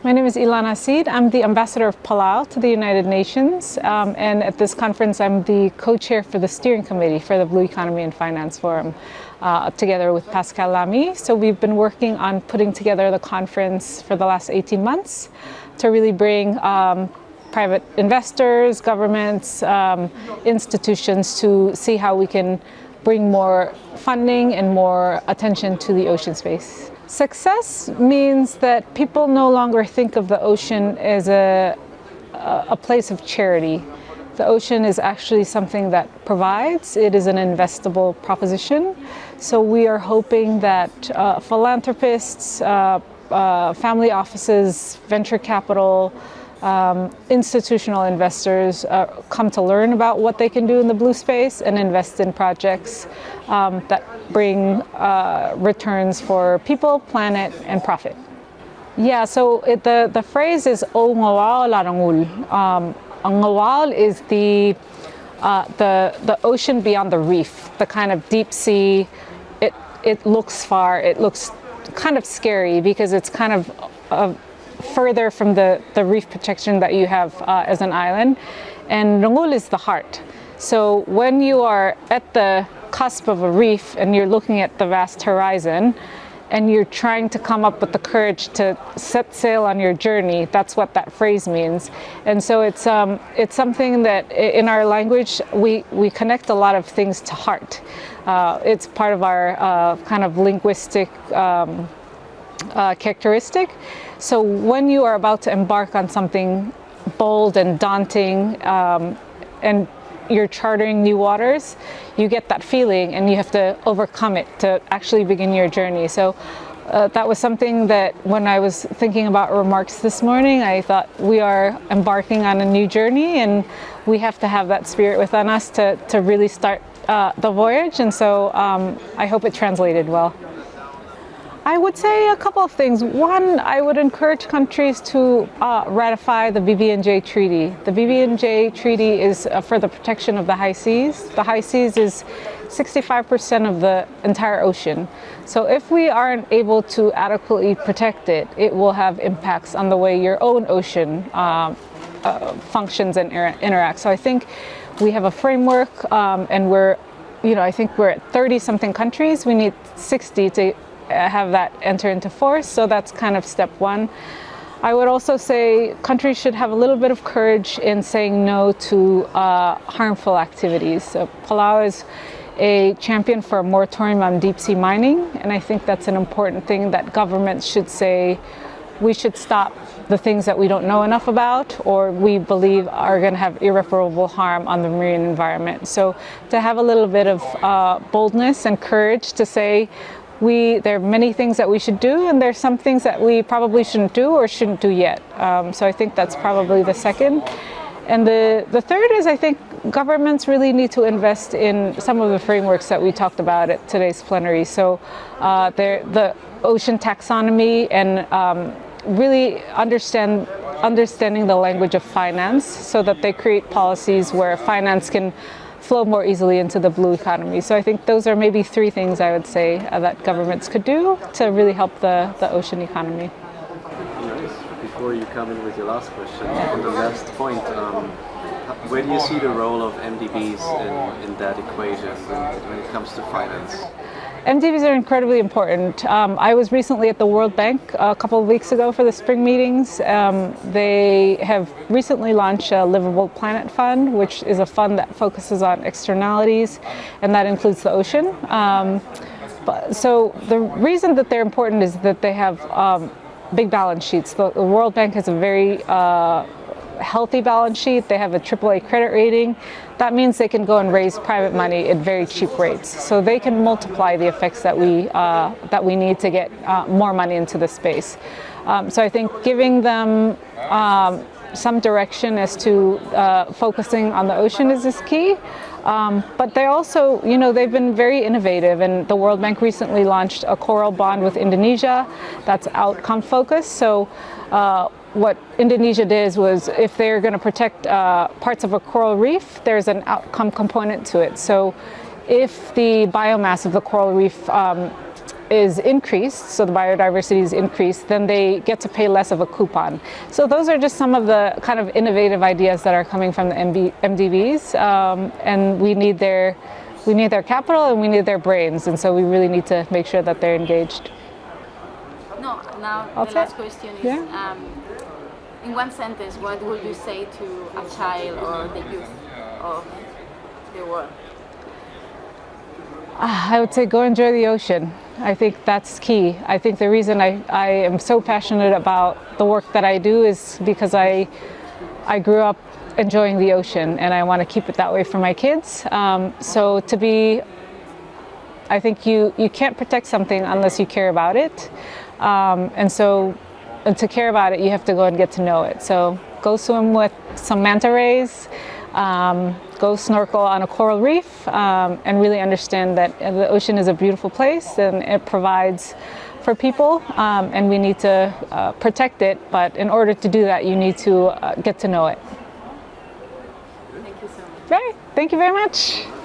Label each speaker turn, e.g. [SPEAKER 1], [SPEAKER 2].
[SPEAKER 1] My name is Ilana Seid. I'm the ambassador of Palau to the United Nations, and at this conference I'm the co-chair for the steering committee for the Blue Economy and Finance Forum, together with Pascal Lamy. So we've been working on putting together the conference for the last 18 months to really bring private investors, governments, institutions to see how we can bring more funding and more attention to the ocean space. Success means that people no longer think of the ocean as a place of charity. The ocean is actually something that provides. It is an investable proposition. So we are hoping that philanthropists, family offices, venture capital, institutional investors come to learn about what they can do in the blue space and invest in projects that bring returns for people, planet, and profit. Yeah, so the phrase is "O ngawao larangul." Ang ngawao is the ocean beyond the reef, the kind of deep sea. It looks far. It looks kind of scary because it's kind of further from the reef protection that you have as an island. And rangul is the heart. So when you are at the cusp of a reef and you're looking at the vast horizon and you're trying to come up with the courage to set sail on your journey, that's what that phrase means. And so it's something that in our language we connect a lot of things to heart. It's part of our kind of linguistic characteristic. So when you are about to embark on something bold and daunting, and you're chartering new waters, you get that feeling and you have to overcome it to actually begin your journey. So that was something that when I was thinking about remarks this morning, I thought we are embarking on a new journey and we have to have that spirit within us to really start the voyage. And so I hope it translated well. I would say a couple of things. One, I would encourage countries to ratify the BBNJ Treaty. The BBNJ Treaty is for the protection of the high seas. The high seas is 65% of the entire ocean. So if we aren't able to adequately protect it, it will have impacts on the way your own ocean functions and interacts. So I think we have a framework, and I think we're at 30-something countries. We need 60 to have that enter into force. So that's kind of step one. I would also say countries should have a little bit of courage in saying no to harmful activities. So Palau is a champion for a moratorium on deep sea mining, and I think that's an important thing that governments should say. We should stop the things that we don't know enough about or we believe are going to have irreparable harm on the marine environment. So to have a little bit of boldness and courage to say, there are many things that we should do, and there's some things that we probably shouldn't do or shouldn't do yet. So I think that's probably the second. And the third is I think governments really need to invest in some of the frameworks that we talked about at today's plenary. So the ocean taxonomy and really understanding the language of finance so that they create policies where finance can flow more easily into the blue economy. So I think those are maybe three things I would say that governments could do to really help the ocean economy.
[SPEAKER 2] Before you come in with your last question, on the last point, where do you see the role of MDBs in that equation when it comes to finance?
[SPEAKER 1] MDBs are incredibly important. I was recently at the World Bank a couple of weeks ago for the spring meetings. They have recently launched a Livable Planet Fund, which is a fund that focuses on externalities, and that includes the ocean. So the reason that they're important is that they have big balance sheets. The World Bank has a very healthy balance sheet. They have a AAA credit rating. That means they can go and raise private money at very cheap rates. So they can multiply the effects that we need to get more money into the space. So I think giving them some direction as to focusing on the ocean is key. But they also, they've been very innovative, and the World Bank recently launched a coral bond with Indonesia that's outcome focused. So what Indonesia did was if they're going to protect parts of a coral reef, there's an outcome component to it. So if the biomass of the coral reef is increased, so the biodiversity is increased, then they get to pay less of a coupon. So those are just some of the kind of innovative ideas that are coming from the MDBs, and we need their capital and we need their brains, and so we really need to make sure that they're engaged.
[SPEAKER 3] No, now the last question is, in one sentence, what would you say to a child or the youth of the world?
[SPEAKER 1] I would say go enjoy the ocean. I think that's key. I think the reason I am so passionate about the work that I do is because I grew up enjoying the ocean, and I want to keep it that way for my kids. So I think you can't protect something unless you care about it. And to care about it, you have to go and get to know it. So go swim with some manta rays, go snorkel on a coral reef, and really understand that the ocean is a beautiful place and it provides for people, and we need to protect it. But in order to do that, you need to get to know it.
[SPEAKER 3] Thank you so much.
[SPEAKER 1] Right. Thank you very much.